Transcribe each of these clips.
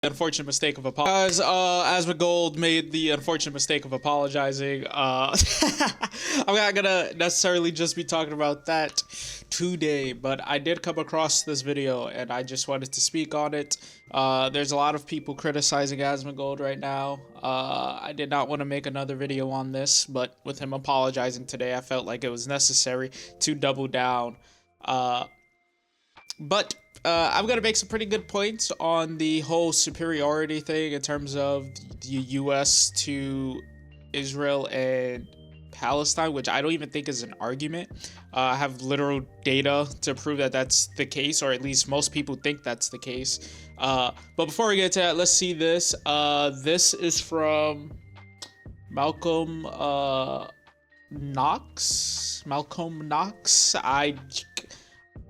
Unfortunate mistake of apologizing. Asmongold made the unfortunate mistake of apologizing. I'm not gonna necessarily just be talking about that today, but I did come across this video and I just wanted to speak on it. There's a lot of people criticizing Asmongold right now. I did not want to make another video on this, but with him apologizing today, I felt like it was necessary to double down. I'm gonna make some pretty good points on the whole superiority thing in terms of the US to Israel and Palestine, which I don't even think is an argument. I have literal data to prove that that's the case, or at least most people think that's the case. But before we get to that, let's see this. This is from Malcolm Knox. Malcolm Knox.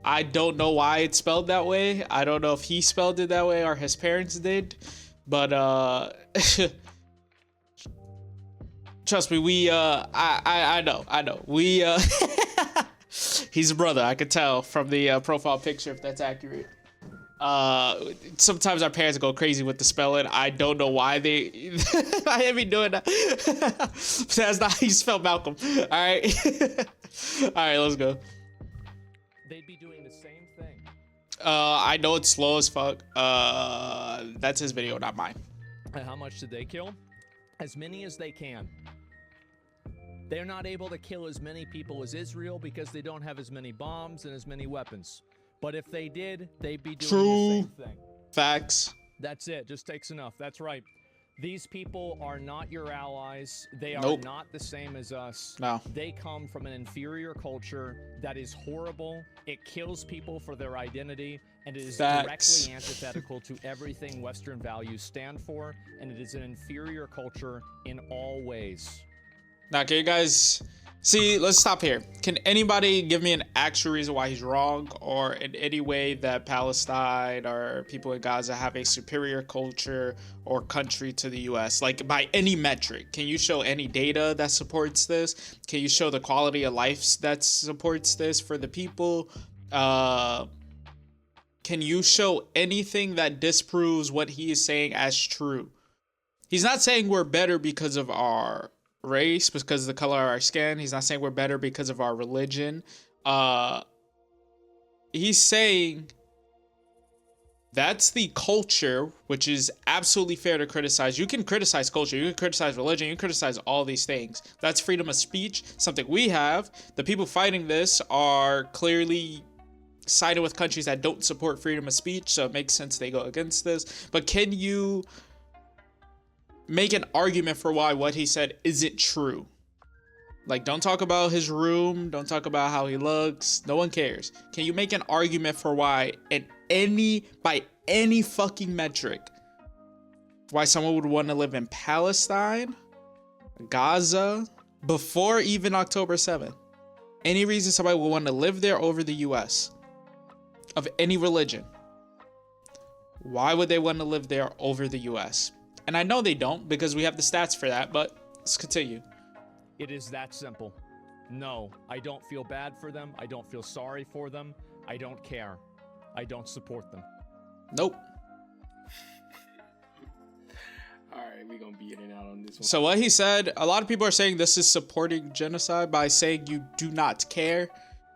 I don't know why it's spelled that way. I don't know if he spelled it that way or his parents did, but trust me, I know. He's a brother. I could tell from the profile picture if that's accurate. Sometimes our parents go crazy with the spelling. I don't know why they I have been doing that. That's not how you spell Malcolm. All right. All right, let's go. They'd be doing the same thing. I know it's slow as fuck. That's his video, not mine. And how much did they kill? As many as they can. They're not able to kill as many people as Israel because they don't have as many bombs and as many weapons. But if they did, they'd be doing the same thing. Facts. That's it. Just takes enough. That's right. These people are not your allies. They are not the same as us. No. They come from an inferior culture that is horrible. It kills people for their identity, and it is directly antithetical to everything Western values stand for, and it is an inferior culture in all ways. Now, can you guys see? Let's stop here. Can anybody give me an actual reason why he's wrong, or in any way that Palestine or people in Gaza have a superior culture or country to the US? Like, by any metric, can you show any data that supports this? Can you show the quality of life that supports this for the people? Can you show anything that disproves what he is saying as true? He's not saying we're better because of our race, because of the color of our skin. He's not saying we're better because of our religion. He's saying that's the culture, which is absolutely fair to criticize. You can criticize culture, you can criticize religion, you can criticize all these things. That's freedom of speech, something we have. The people fighting this are clearly siding with countries that don't support freedom of speech, so it makes sense they go against this. But can you make an argument for why what he said isn't true? Like, don't talk about his room, don't talk about how he looks, no one cares. Can you make an argument for why by any fucking metric, why someone would want to live in Palestine, Gaza, before even October 7th? Any reason somebody would want to live there over the US of any religion? Why would they want to live there over the US? And I know they don't, because we have the stats for that, but let's continue. It is that simple. No, I don't feel bad for them. I don't feel sorry for them. I don't care. I don't support them. Nope. Alright, we're gonna be in and out on this one. So what he said, a lot of people are saying this is supporting genocide by saying you do not care.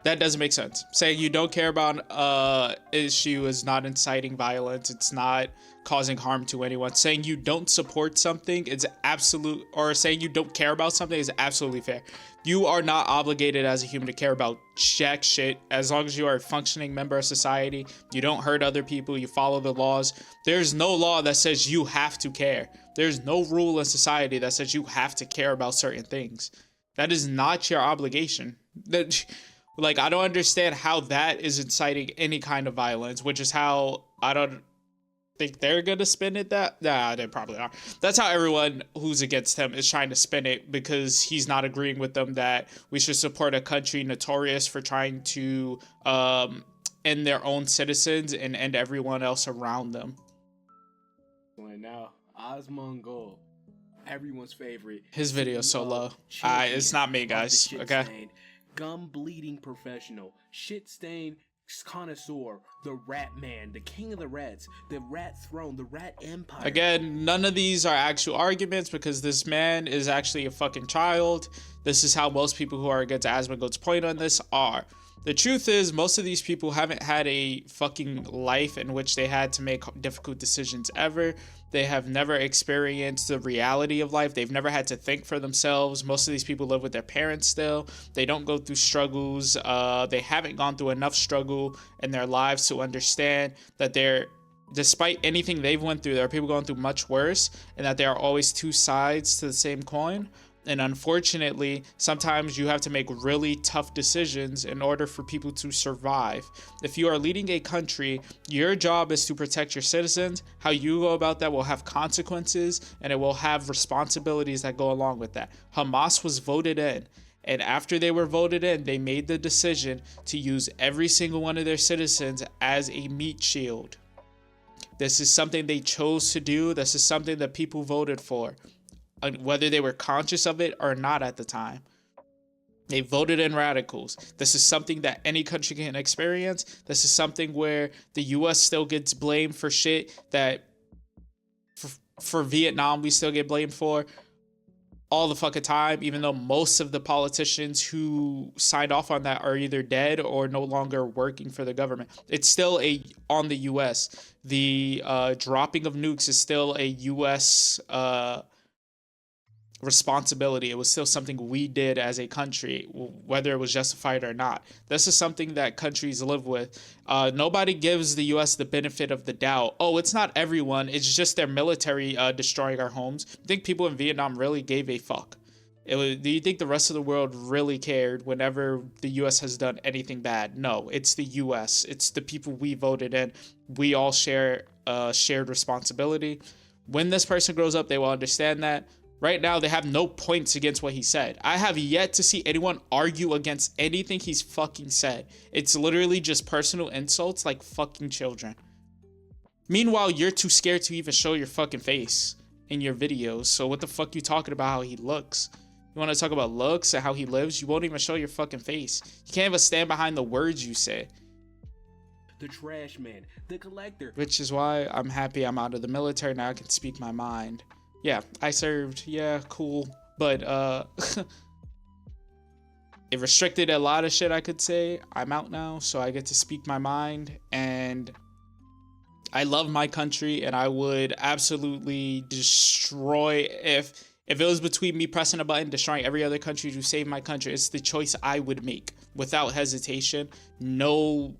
That doesn't make sense. Saying you don't care about issue is not inciting violence. It's not causing harm to anyone. Saying you don't support something is absolute, or saying you don't care about something is absolutely fair. You are not obligated as a human to care about jack shit. As long as you are a functioning member of society, you don't hurt other people, you follow the laws. There's no law that says you have to care. There's no rule in society that says you have to care about certain things. That is not your obligation. Like, I don't understand how that is inciting any kind of violence, which is how I don't think they're gonna spin it. Nah, they probably are. That's how everyone who's against him is trying to spin it, because he's not agreeing with them that we should support a country notorious for trying to end their own citizens and end everyone else around them. And now, Asmongold, everyone's favorite. His video is so low. It's not me, guys. Okay. Gum bleeding professional, shit stained connoisseur, the rat man, the king of the rats, the rat throne, the rat empire. Again, none of these are actual arguments because this man is actually a fucking child. This is how most people who are against Asmongold's point on this are. The truth is, most of these people haven't had a fucking life in which they had to make difficult decisions ever. They have never experienced the reality of life. They've never had to think for themselves. Most of these people live with their parents still. They don't go through struggles. They haven't gone through enough struggle in their lives to understand that despite anything they've went through, there are people going through much worse, and that there are always two sides to the same coin. And unfortunately, sometimes you have to make really tough decisions in order for people to survive. If you are leading a country, your job is to protect your citizens. How you go about that will have consequences, and it will have responsibilities that go along with that. Hamas was voted in, and after they were voted in, they made the decision to use every single one of their citizens as a meat shield. This is something they chose to do. This is something that people voted for, whether they were conscious of it or not at the time. They voted in radicals. This is something that any country can experience. This is something where the US still gets blamed for shit that for Vietnam we still get blamed for all the fucking time, even though most of the politicians who signed off on that are either dead or no longer working for the government. It's still on the US. The dropping of nukes is still a US responsibility. It was still something we did as a country, whether it was justified or not. This is something that countries live with. Nobody gives the US the benefit of the doubt. Oh, it's not everyone. It's just their military destroying our homes. I think people in Vietnam really gave a fuck. Do you think the rest of the world really cared whenever the US has done anything bad? No, it's the US. It's the people we voted in. We all share shared responsibility. When this person grows up, they will understand that. Right now, they have no points against what he said. I have yet to see anyone argue against anything he's fucking said. It's literally just personal insults like fucking children. Meanwhile, you're too scared to even show your fucking face in your videos. So what the fuck you talking about how he looks? You want to talk about looks and how he lives? You won't even show your fucking face. You can't even stand behind the words you say. The trash man, the collector. Which is why I'm happy I'm out of the military now. I can speak my mind. Yeah, I served. Yeah, cool. But it restricted a lot of shit I could say. I'm out now, so I get to speak my mind. And I love my country, and I would absolutely destroy if it was between me pressing a button, destroying every other country to save my country. It's the choice I would make without hesitation. No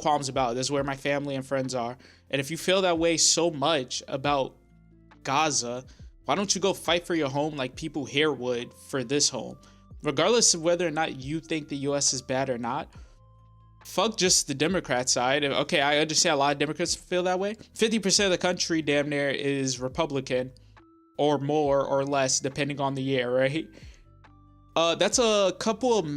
qualms about it. This is where my family and friends are. And if you feel that way so much about Gaza, why don't you go fight for your home like people here would for this home? Regardless of whether or not you think the US is bad or not, fuck just the Democrat side. Okay, I understand a lot of Democrats feel that way. 50% of the country damn near is Republican, or more or less depending on the year, right? That's a couple of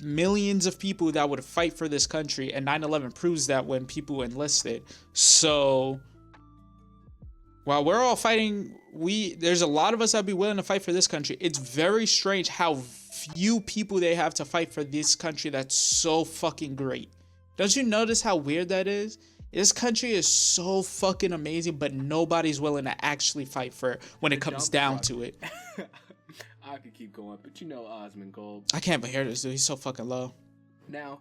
millions of people that would fight for this country, and 9/11 proves that when people enlisted. So while we're all fighting, there's a lot of us that be willing to fight for this country. It's very strange how few people they have to fight for this country that's so fucking great. Don't you notice how weird that is? This country is so fucking amazing, but nobody's willing to actually fight for it when it comes down to it. I could keep going, but you know Asmongold. I can't even hear this dude. He's so fucking low. Now,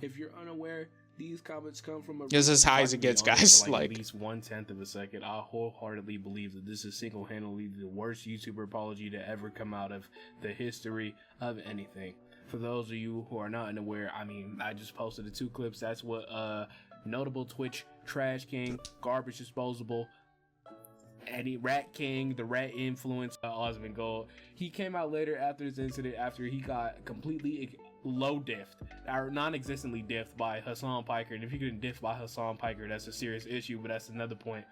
if you're unaware, these comments come from a... This is as high as it gets, guys. Like at least 1/10 of a second. I wholeheartedly believe that this is single-handedly the worst YouTuber apology to ever come out of the history of anything. For those of you who are not unaware, I mean, I just posted the 2 clips. That's what notable Twitch trash king, garbage disposable, Eddie Rat King, the rat influence, Asmongold. He came out later after this incident, after he got completely low diffed, or non-existently diffed by Hassan Piker. And if you couldn't diff by Hassan Piker, that's a serious issue, but that's another point.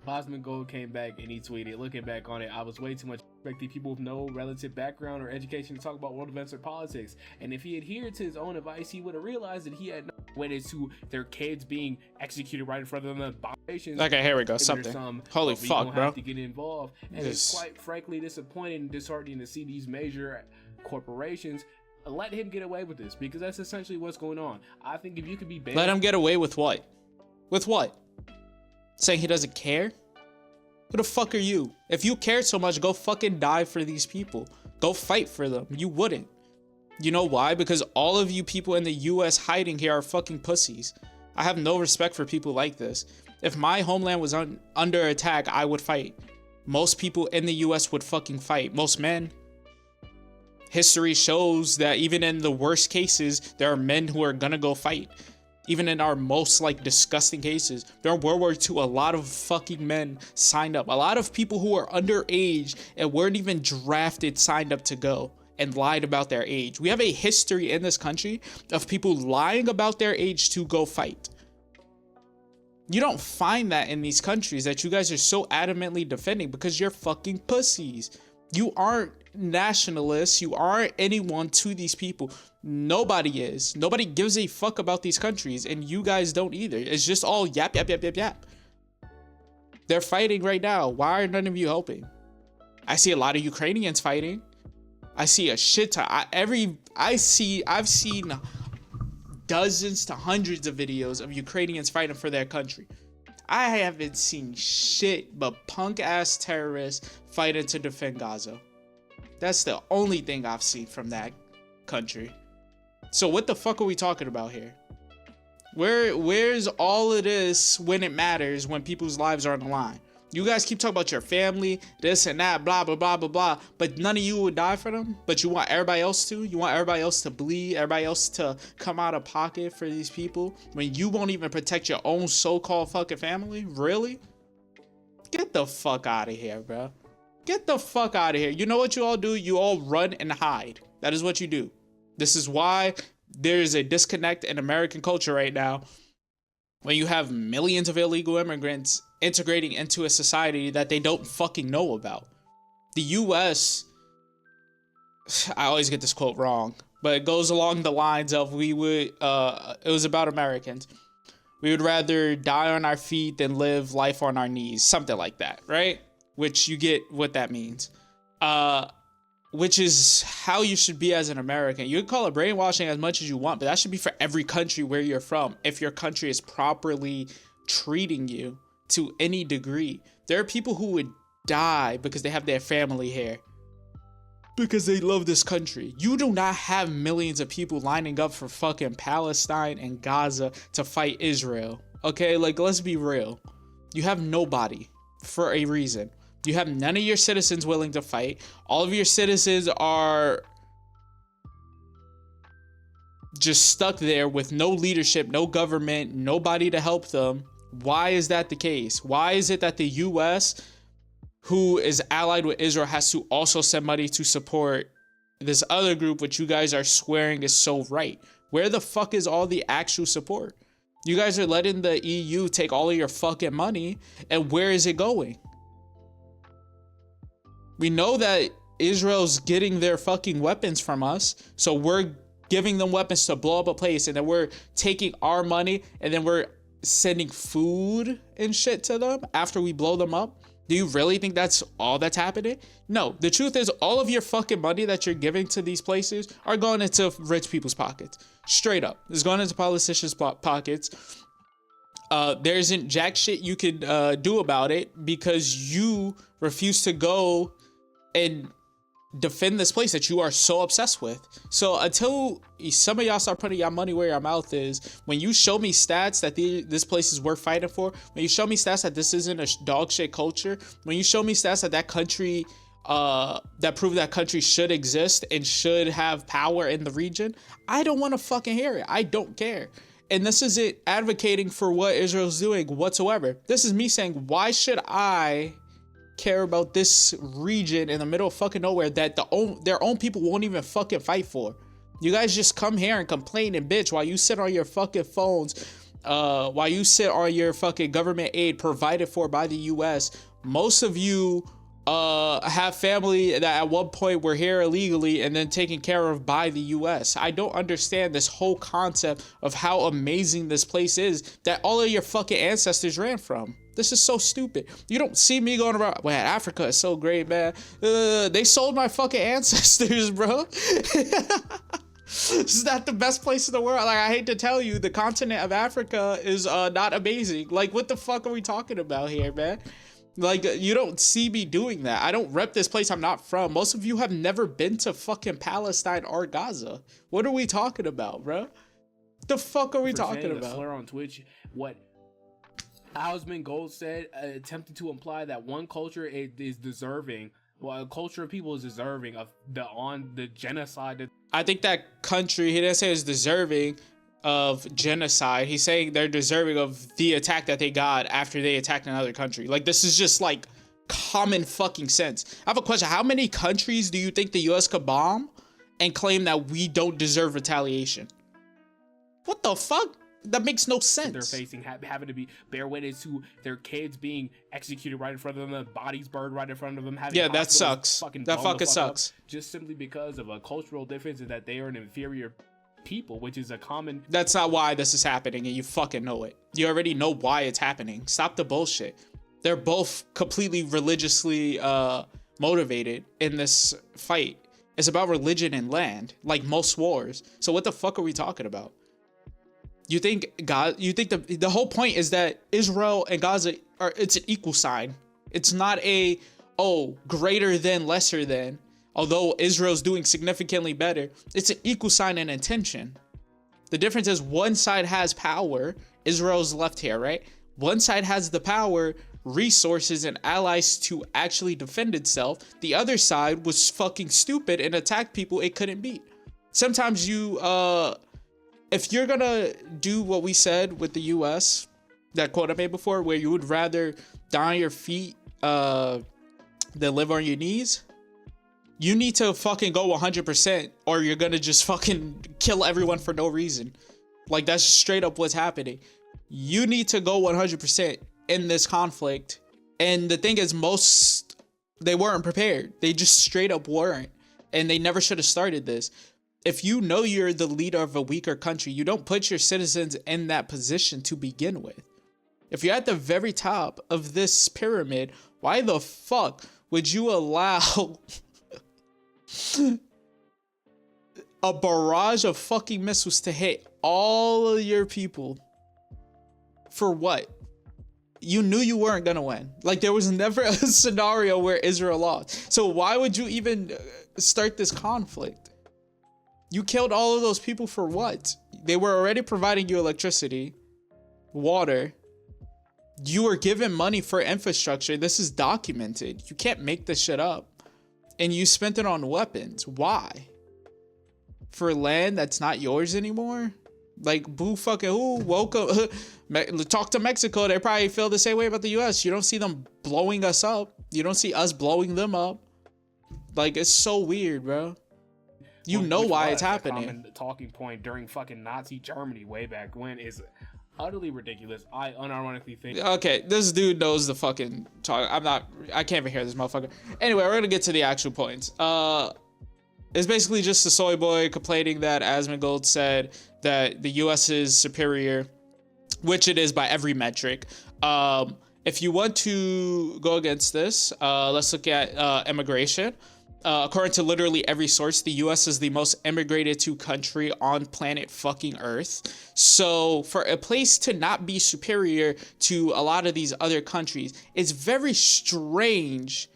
Asmongold came back and he tweeted, looking back on it, I was way too much expecting people with no relative background or education to talk about world events or politics. And if he adhered to his own advice, he would have realized that he had no went to their kids being executed right in front of them. Okay, here we go. Something. Holy fuck, bro. Have to get involved. And it's quite frankly disappointing and disheartening to see these major corporations let him get away with this, because that's essentially what's going on. I think if you could be banned, Let him get away with what? With what? Saying he doesn't care? Who the fuck are you? If you cared so much, go fucking die for these people. Go fight for them. You wouldn't. You know why? Because all of you people in the US hiding here are fucking pussies. I have no respect for people like this. If my homeland was under attack, I would fight. Most people in the US would fucking fight. Most men. History shows that even in the worst cases, there are men who are gonna go fight. Even in our most like disgusting cases, during World War II, a lot of fucking men signed up. A lot of people who are underage and weren't even drafted signed up to go and lied about their age. We have a history in this country of people lying about their age to go fight. You don't find that in these countries that you guys are so adamantly defending because you're fucking pussies. You aren't nationalists. You aren't anyone to these people. Nobody is. Nobody gives a fuck about these countries, and you guys don't either. It's just all yap, yap, yap, yap, yap. They're fighting right now. Why are none of you helping? I see a lot of Ukrainians fighting. I see a shit ton. I've seen dozens to hundreds of videos of Ukrainians fighting for their country. I haven't seen shit but punk ass terrorists fighting to defend Gaza. That's the only thing I've seen from that country. So what the fuck are we talking about here? Where's all of this when it matters, when people's lives are on the line? You guys keep talking about your family, this and that, blah, blah, blah, blah, blah, but none of you would die for them, but you want everybody else to? You want everybody else to bleed, everybody else to come out of pocket for these people when you won't even protect your own so-called fucking family? Really? Get the fuck out of here, bro. Get the fuck out of here. You know what you all do? You all run and hide. That is what you do. This is why there is a disconnect in American culture right now when you have millions of illegal immigrants integrating into a society that they don't fucking know about. The US, I always get this quote wrong, but it goes along the lines of it was about Americans. We would rather die on our feet than live life on our knees. Something like that, right? Which you get what that means. Which is how you should be as an American. You can call it brainwashing as much as you want, but that should be for every country where you're from. If your country is properly treating you to any degree. There are people who would die because they have their family here, because they love this country. You do not have millions of people lining up for fucking Palestine and Gaza to fight Israel. Okay, like, let's be real. You have nobody for a reason. You have none of your citizens willing to fight. All of your citizens are just stuck there with no leadership, no government, nobody to help them. Why is that the case? Why is it that the US, who is allied with Israel, has to also send money to support this other group, which you guys are swearing is so right? Where the fuck is all the actual support? You guys are letting the EU take all of your fucking money, and where is it going? We know that Israel's getting their fucking weapons from us, so we're giving them weapons to blow up a place, and then we're taking our money, and then we're sending food and shit to them after we blow them up. Do you really think that's all that's happening? No, the truth is all of your fucking money that you're giving to these places are going into rich people's pockets. Straight up. It's going into politicians' pockets. There isn't jack shit you can do about it because you refuse to go and defend this place that you are so obsessed with. So until some of y'all start putting your money where your mouth is, when you show me stats that this place is worth fighting for, when you show me stats that this isn't a dog shit culture, when you show me stats that that country that prove that country should exist and should have power in the region, I don't want to fucking hear it. I don't care. And this isn't advocating for what Israel's doing whatsoever. This is me saying, why should I care about this region in the middle of fucking nowhere that their own people won't even fucking fight for? You guys just come here and complain and bitch while you sit on your fucking phones, while you sit on your fucking government aid provided for by the US. Most of you have family that at one point were here illegally and then taken care of by the US. I don't understand this whole concept of how amazing this place is that all of your fucking ancestors ran from. This is so stupid. You don't see me going around, well, Africa is so great, man. They sold my fucking ancestors, bro. Is that the best place in the world? Like, I hate to tell you, the continent of Africa is not amazing. Like, what the fuck are we talking about here, man? Like, you don't see me doing that. I don't rep this place I'm not from. Most of you have never been to fucking Palestine or Gaza. What are we talking about, bro? The fuck are we talking about? Slur on Twitch, what Asmongold said, attempted to imply that one culture is deserving. Well, a culture of people is deserving of the genocide. I think that country, he didn't say is deserving of genocide. He's saying they're deserving of the attack that they got after they attacked another country. Like, this is just like common fucking sense. I have a question. How many countries do you think the US could bomb and claim that we don't deserve retaliation? What the fuck? That makes no sense. They're facing having to bear witness to their kids being executed right in front of them, bodies burned right in front of them. Yeah, that sucks. That fucking sucks. Just simply because of a cultural difference and that they are an inferior people, which is a common. That's not why this is happening, and you fucking know it. You already know why it's happening. Stop the bullshit. They're both completely religiously motivated in this fight. It's about religion and land, like most wars. So what the fuck are we talking about? You think the whole point is that Israel and Gaza it's an equal sign. It's not a, oh, greater than, lesser than. Although Israel's doing significantly better, it's an equal sign and intention. The difference is one side has power. Israel's left here, right? One side has the power, resources, and allies to actually defend itself. The other side was fucking stupid and attacked people it couldn't beat. Sometimes you, if you're gonna do what we said with the US, that quote I made before, where you would rather die on your feet than live on your knees, you need to fucking go 100% or you're gonna just fucking kill everyone for no reason. Like, that's straight up what's happening. You need to go 100% in this conflict. And the thing is, they weren't prepared. They just straight up weren't. And they never should have started this. If you know you're the leader of a weaker country, you don't put your citizens in that position to begin with. If you're at the very top of this pyramid, why the fuck would you allow a barrage of fucking missiles to hit all of your people? For what? You knew you weren't gonna win. Like, there was never a scenario where Israel lost. So why would you even start this conflict? You killed all of those people for what? They were already providing you electricity, water. You were given money for infrastructure. This is documented. You can't make this shit up. And you spent it on weapons. Why? For land that's not yours anymore? Like, boo fucking who? Welcome. Talk to Mexico. They probably feel the same way about the US. You don't see them blowing us up. You don't see us blowing them up. Like, it's so weird, bro. You know why it's happening. A common talking point during fucking Nazi Germany way back when is utterly ridiculous. I unironically think. Okay, this dude knows the fucking talk. I can't even hear this motherfucker. Anyway, we're gonna get to the actual points. It's basically just a soy boy complaining that Asmongold said that the US is superior, which it is by every metric. If you want to go against this, let's look at immigration. According to literally every source, the US is the most immigrated to country on planet fucking Earth. So for a place to not be superior to a lot of these other countries, it's very strange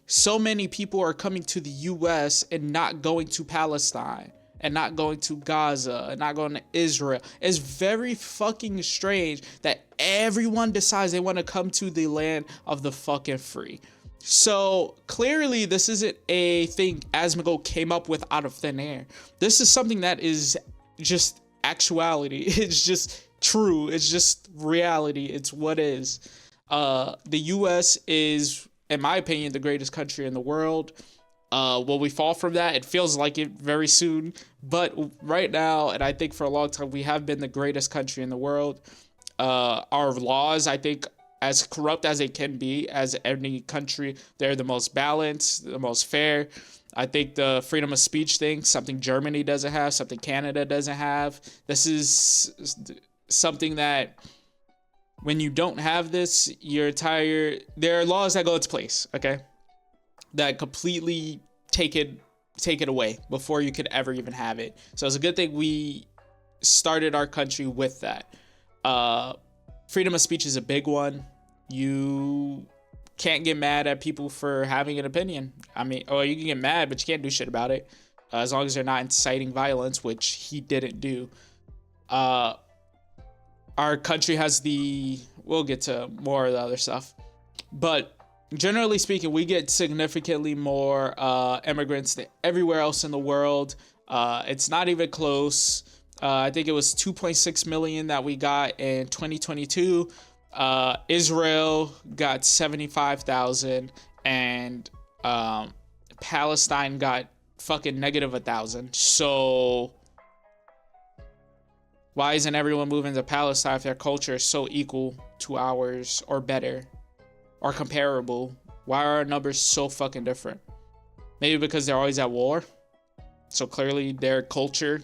so many people are coming to the US and not going to Palestine and not going to Gaza and not going to Israel. It's very fucking strange that everyone decides they want to come to the land of the fucking free. So clearly this isn't a thing Asmongold came up with out of thin air. This is something that is just actuality. It's just true. It's just reality. It's what is. The US is, in my opinion, the greatest country in the world. Will we fall from that? It feels like it very soon. But right now, and I think for a long time, we have been the greatest country in the world. Our laws, I think, as corrupt as they can be, as any country, they're the most balanced, the most fair. I think the freedom of speech thing, something Germany doesn't have, something Canada doesn't have. This is something that when you don't have this, you're tired. There are laws that go into place, okay, that completely take it take it away before you could ever even have it. So it's a good thing we started our country with that. Freedom of speech is a big one. You can't get mad at people for having an opinion. I mean, or you can get mad, but you can't do shit about it. As long as they're not inciting violence, which he didn't do. Our country has we'll get to more of the other stuff. But generally speaking, we get significantly more immigrants than everywhere else in the world. It's not even close. I think it was 2.6 million that we got in 2022. Israel got 75,000, and Palestine got fucking -1,000. So why isn't everyone moving to Palestine if their culture is so equal to ours or better or comparable? Why are our numbers so fucking different? Maybe because they're always at war. So clearly their culture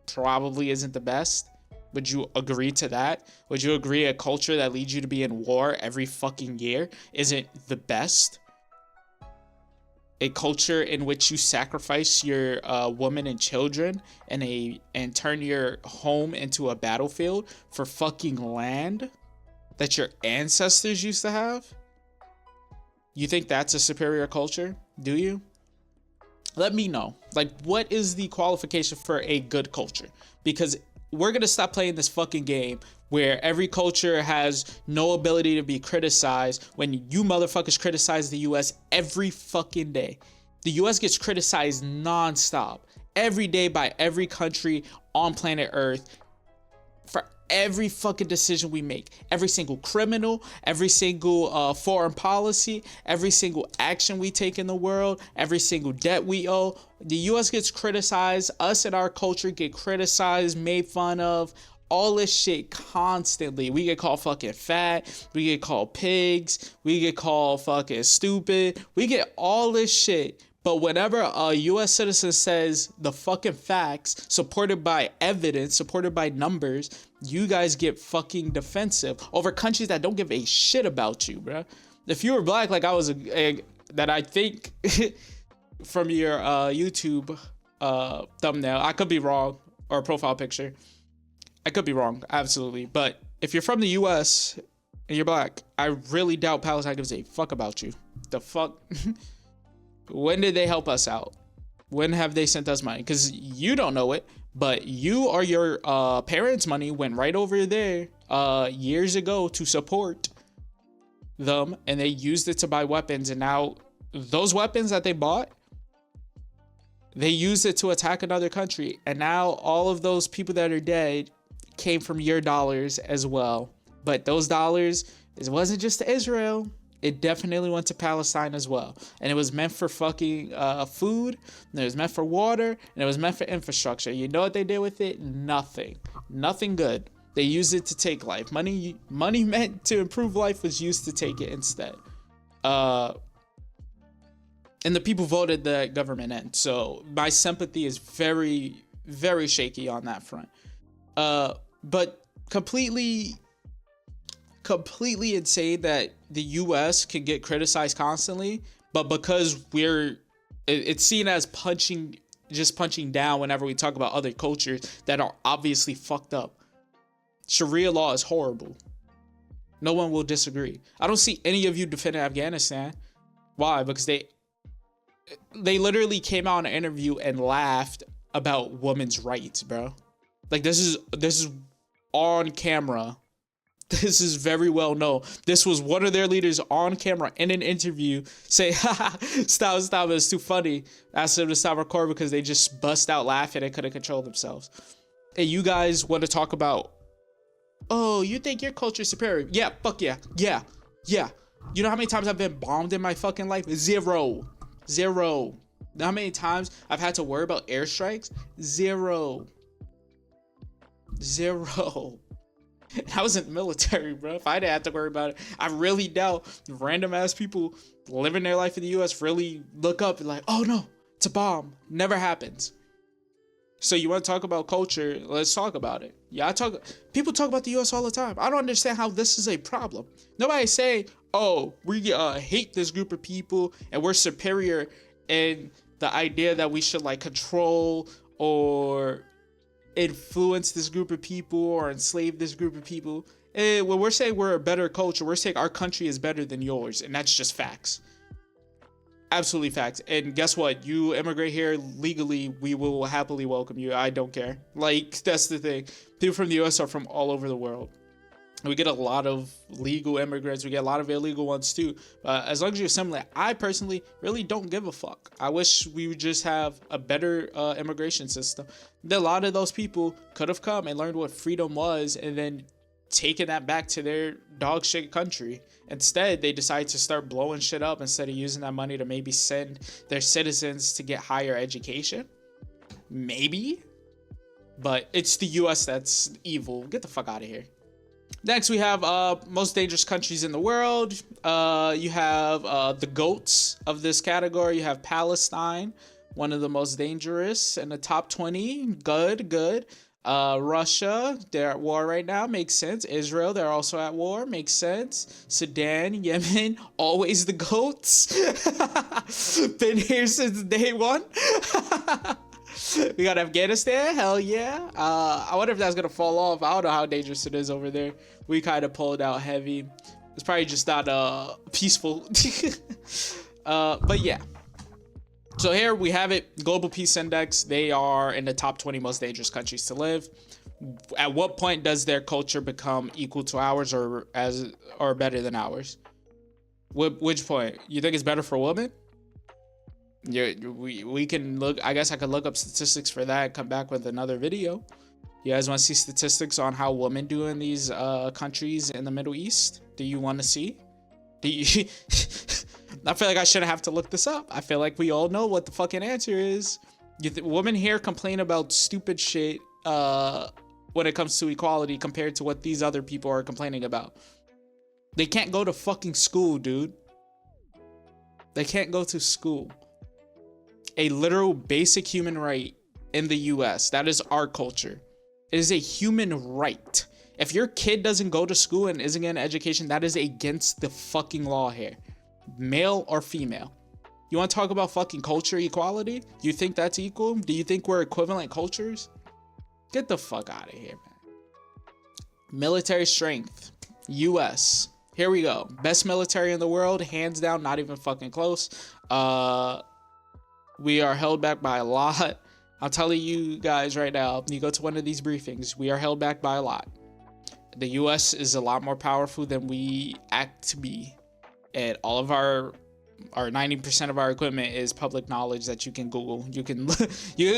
probably isn't the best. Would you agree to that? Would you agree a culture that leads you to be in war every fucking year isn't the best? A culture in which you sacrifice your women and children and turn your home into a battlefield for fucking land that your ancestors used to have? You think that's a superior culture? Do you? Let me know. Like, what is the qualification for a good culture? Because we're gonna stop playing this fucking game where every culture has no ability to be criticized when you motherfuckers criticize the US every fucking day. The US gets criticized nonstop every day by every country on planet Earth for every fucking decision we make. Every single criminal, every single foreign policy, every single action we take in the world, every single debt we owe. The US gets criticized. Us and our culture get criticized, made fun of. All this shit constantly. We get called fucking fat. We get called pigs. We get called fucking stupid. We get all this shit. But whenever a US citizen says the fucking facts, supported by evidence, supported by numbers, you guys get fucking defensive over countries that don't give a shit about you, bro. If you were black, like I was, that I think from your YouTube thumbnail, I could be wrong, or profile picture. I could be wrong, absolutely. But if you're from the US and you're black, I really doubt Palestine gives a fuck about you. The fuck? When did they help us out? When have they sent us money? Because you don't know it, but you or your parents' money went right over there years ago to support them, and they used it to buy weapons. And now those weapons that they bought, they used it to attack another country. And now all of those people that are dead came from your dollars as well. But those dollars, it wasn't just to Israel. It definitely went to Palestine as well. And it was meant for fucking food, and it was meant for water, and it was meant for infrastructure. You know what they did with it? Nothing. Nothing good. They used it to take life. Money meant to improve life was used to take it instead. And the people voted the government in. So my sympathy is very, very shaky on that front. But completely insane that the US can get criticized constantly, but because it's seen as punching down whenever we talk about other cultures that are obviously fucked up. Sharia law is horrible. No one will disagree. I don't see any of you defending Afghanistan. Why? Because they literally came out in an interview and laughed about women's rights, bro. Like, this is on camera. This is very well known. This was one of their leaders on camera in an interview say, haha, stop, it's too funny. Asked them to stop recording because they just bust out laughing and couldn't control themselves. And you guys want to talk about, oh, you think your culture is superior? Yeah, fuck yeah. Yeah. You know how many times I've been bombed in my fucking life? Zero. You know how many times I've had to worry about airstrikes? Zero. I was in the military, bro. If I didn't have to worry about it, I really doubt random ass people living their life in the US really look up and like, oh no, it's a bomb. Never happens. So you want to talk about culture? Let's talk about it. Yeah, people talk about the US all the time. I don't understand how this is a problem. Nobody's saying, oh, we hate this group of people and we're superior and the idea that we should like control or influence this group of people or enslave this group of people. When we're saying we're a better culture, we're saying our country is better than yours, and that's just facts. Absolutely facts. And guess what? You immigrate here legally, we will happily welcome you. I don't care. Like, that's the thing. People from the US are from all over the world. We get a lot of legal immigrants. We get a lot of illegal ones too. As long as you're assimilated, I personally really don't give a fuck. I wish we would just have a better immigration system. A lot of those people could have come and learned what freedom was and then taken that back to their dog shit country. Instead, they decide to start blowing shit up instead of using that money to maybe send their citizens to get higher education. Maybe. But it's the US that's evil. Get the fuck out of here. Next, we have most dangerous countries in the world. You have the GOATs of this category. You have Palestine, one of the most dangerous in the top 20. Good. Russia, they're at war right now. Makes sense. Israel, they're also at war. Makes sense. Sudan, Yemen, always the GOATs. Been here since day one. We got Afghanistan, hell yeah. I wonder if that's gonna fall off. I don't know how dangerous it is over there. We kind of pulled out heavy. It's probably just not peaceful. But yeah. So here we have it, Global Peace Index. They are in the top 20 most dangerous countries to live. At what point does their culture become equal to ours or better than ours? Which point? You think it's better for women? Yeah, we can look. I guess I could look up statistics for that and come back with another video. You guys want to see statistics on how women do in these countries in the Middle East? Do you want to see? Do you? I feel like I shouldn't have to look this up. I feel like we all know what the fucking answer is. Women here complain about stupid shit when it comes to equality compared to what these other people are complaining about. They can't go to fucking school, dude. They can't go to school. A literal basic human right in the US. That is our culture. It is a human right. If your kid doesn't go to school and isn't getting an education, that is against the fucking law here. Male or female. You want to talk about fucking culture equality? Do you think that's equal? Do you think we're equivalent cultures? Get the fuck out of here, man. Military strength. US. Here we go. Best military in the world. Hands down, not even fucking close. We are held back by a lot. I'm telling you guys right now, you go to one of these briefings, we are held back by a lot. The US is a lot more powerful than we act to be. And all of our 90% of our equipment is public knowledge that you can Google. You can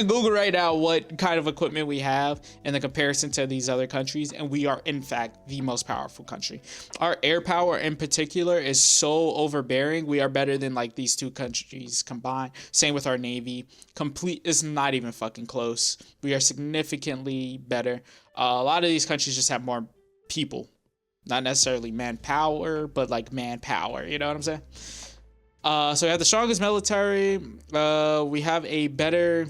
Google right now what kind of equipment we have in the comparison to these other countries, and we are in fact the most powerful country. Our air power in particular is so overbearing. We are better than like these two countries combined. Same with our Navy. It's not even fucking close. We are significantly better. A lot of these countries just have more people. Not necessarily manpower, but like manpower. You know what I'm saying? So we have the strongest military. We have a better...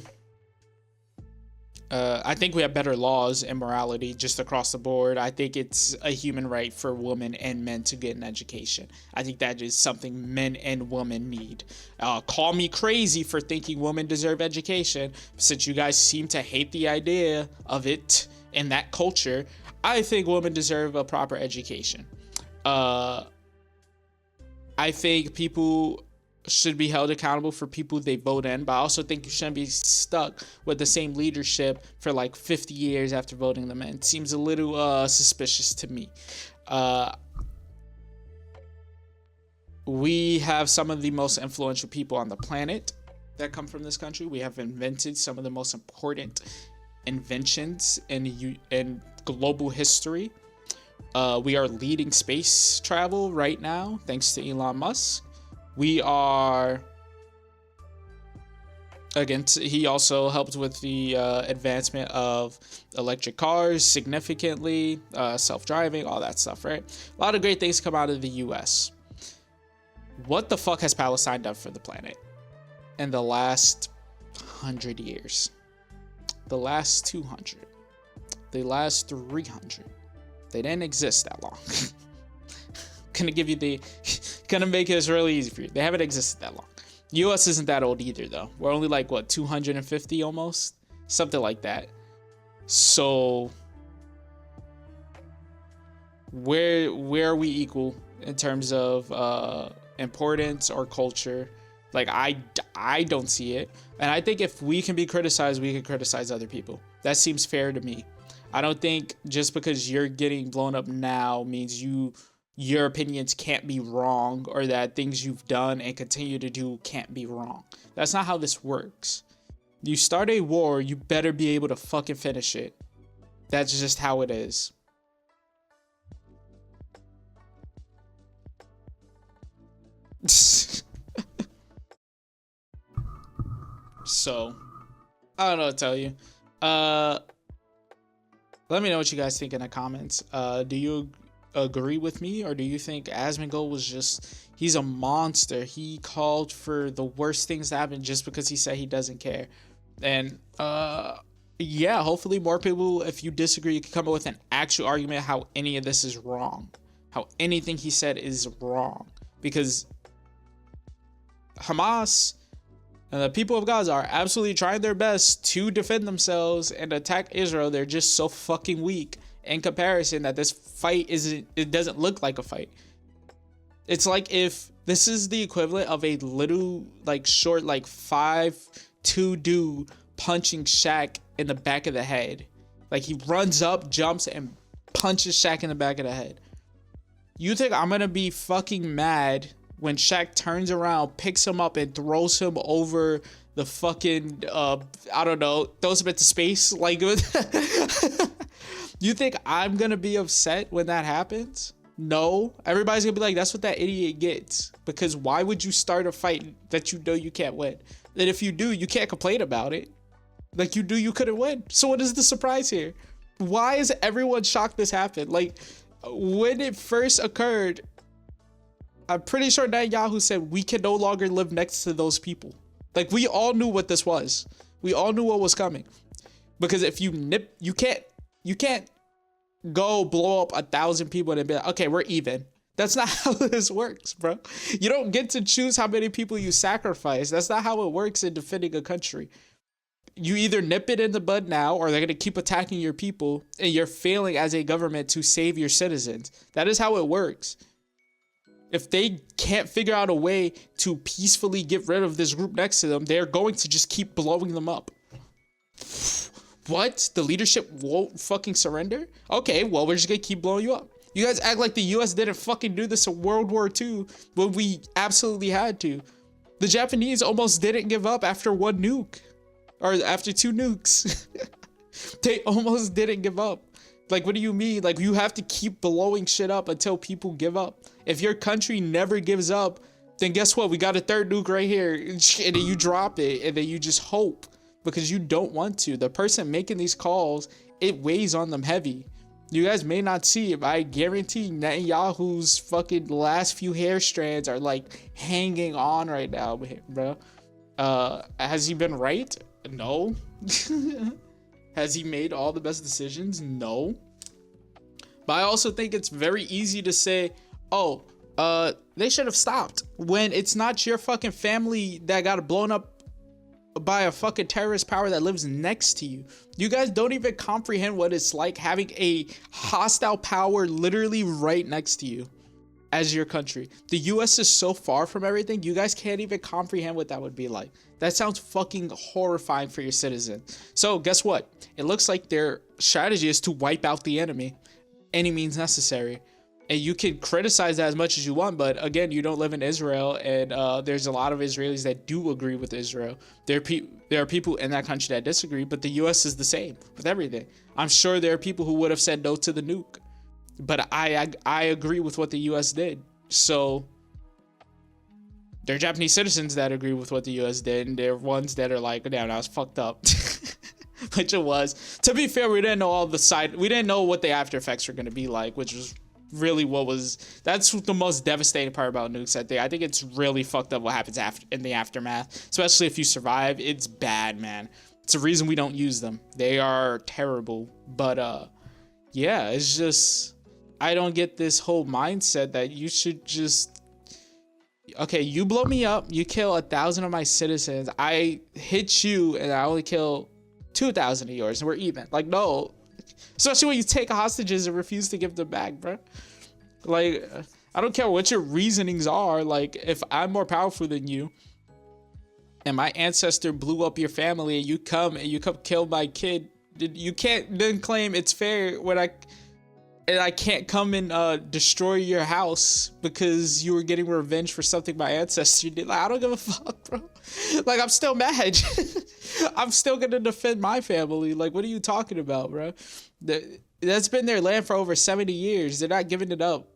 I think we have better laws and morality just across the board. I think it's a human right for women and men to get an education. I think that is something men and women need. Call me crazy for thinking women deserve education. Since you guys seem to hate the idea of it in that culture, I think women deserve a proper education. I think people should be held accountable for people they vote in, but I also think you shouldn't be stuck with the same leadership for like 50 years after voting them in. It seems a little suspicious to me. We have some of the most influential people on the planet that come from this country. We have invented some of the most important inventions in global history. We are leading space travel right now, thanks to Elon Musk. We are, again, he also helped with the advancement of electric cars significantly, self-driving, all that stuff, right? A lot of great things come out of the US. What the fuck has Palestine done for the planet in the last 100 years? The last 200? The last 300? They didn't exist that long. Gonna make this really easy for you. They haven't existed that long. US isn't that old either, though. We're only like, what, 250 almost? Something like that. So, where are we equal in terms of importance or culture? Like, I don't see it. And I think if we can be criticized, we can criticize other people. That seems fair to me. I don't think just because you're getting blown up now means your opinions can't be wrong, or that things you've done and continue to do can't be wrong. That's not how this works. You start a war, you better be able to fucking finish it. That's just how it is. So, I don't know what to tell you. Let me know what you guys think in the comments. Do you agree with me, or do you think Asmongold was he's a monster? He called for the worst things to happen just because he said he doesn't care. And yeah, hopefully more people, if you disagree, you can come up with an actual argument how any of this is wrong, how anything he said is wrong. Because Hamas and the people of Gaza are absolutely trying their best to defend themselves and attack Israel. They're just so fucking weak in comparison that this fight it doesn't look like a fight. It's like if this is the equivalent of a little, like, short, like 5'2" dude punching Shaq in the back of the head. Like, he runs up, jumps, and punches Shaq in the back of the head. You think I'm gonna be fucking mad when Shaq turns around, picks him up, and throws him over the fucking, I don't know, throws him into space? Like, you think I'm gonna be upset when that happens? No. Everybody's gonna be like, that's what that idiot gets. Because why would you start a fight that you know you can't win? And if you do, you can't complain about it. Like, you do, you couldn't win. So what is the surprise here? Why is everyone shocked this happened? Like, when it first occurred, I'm pretty sure Netanyahu said we can no longer live next to those people. Like, we all knew what this was. We all knew what was coming. Because if you you can't go blow up 1,000 people and be like, okay, we're even. That's not how this works, bro. You don't get to choose how many people you sacrifice. That's not how it works in defending a country. You either nip it in the bud now, or they're going to keep attacking your people, and you're failing as a government to save your citizens. That is how it works. If they can't figure out a way to peacefully get rid of this group next to them, they're going to just keep blowing them up. What? The leadership won't fucking surrender? Okay, well, we're just going to keep blowing you up. You guys act like the US didn't fucking do this in World War II when we absolutely had to. The Japanese almost didn't give up after one nuke. Or after 2 nukes. They almost didn't give up. Like, what do you mean? Like, you have to keep blowing shit up until people give up. If your country never gives up, then guess what? We got a 3rd nuke right here. And then you drop it, and then you just hope. Because you don't want to. The person making these calls, it weighs on them heavy. You guys may not see it, but I guarantee Netanyahu's fucking last few hair strands are, like, hanging on right now, bro. Has he been right? No. Has he made all the best decisions? No. But I also think it's very easy to say, oh, they should have stopped, when it's not your fucking family that got blown up by a fucking terrorist power that lives next to you. You guys don't even comprehend what it's like having a hostile power literally right next to you as your country. The US is so far from everything, you guys can't even comprehend what that would be like. That sounds fucking horrifying for your citizens. So guess what? It looks like their strategy is to wipe out the enemy, any means necessary. And you can criticize that as much as you want, but again, you don't live in Israel, and there's a lot of Israelis that do agree with Israel. There are people in that country that disagree, but the US is the same with everything. I'm sure there are people who would have said no to the nuke, but I agree with what the US did. So there are Japanese citizens that agree with what the US did, and there are ones that are like, damn, that was fucked up. Which it was. To be fair, we didn't know we didn't know what the after effects were going to be like, which was really that's the most devastating part about nukes. I think it's really fucked up what happens in the aftermath, especially if you survive. It's bad, man. It's a reason we don't use them. They are terrible. But yeah, it's just, I don't get this whole mindset that you should just okay, you blow me up, you kill 1,000 of my citizens, I hit you and I only kill 2,000 of yours and we're even. Like, no. Especially when you take hostages and refuse to give them back, bro. Like, I don't care what your reasonings are. Like, if I'm more powerful than you and my ancestor blew up your family and you come kill my kid, you can't then claim it's fair when I can't come and destroy your house because you were getting revenge for something my ancestor did. Like, I don't give a fuck, bro. Like, I'm still mad. I'm still gonna defend my family. Like, what are you talking about, bro? That's been their land for over 70 years. They're not giving it up.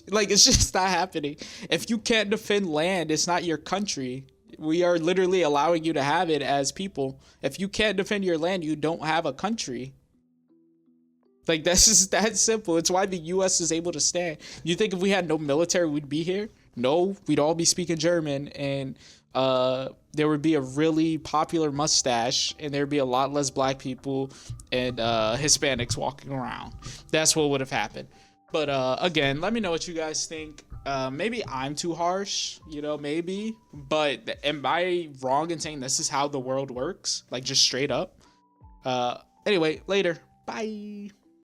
Like, it's just not happening. If you can't defend land, it's not your country. We are literally allowing you to have it as people. If you can't defend your land, you don't have a country. Like, that's just that simple. It's why the U.S. is able to stand. You think if we had no military, we'd be here? No, we'd all be speaking German, and there would be a really popular mustache, and there'd be a lot less black people and Hispanics walking around. That's what would have happened. But again, let me know what you guys think. Maybe I'm too harsh, you know, maybe. But am I wrong in saying this is how the world works? Like, just straight up? Anyway, later. Bye.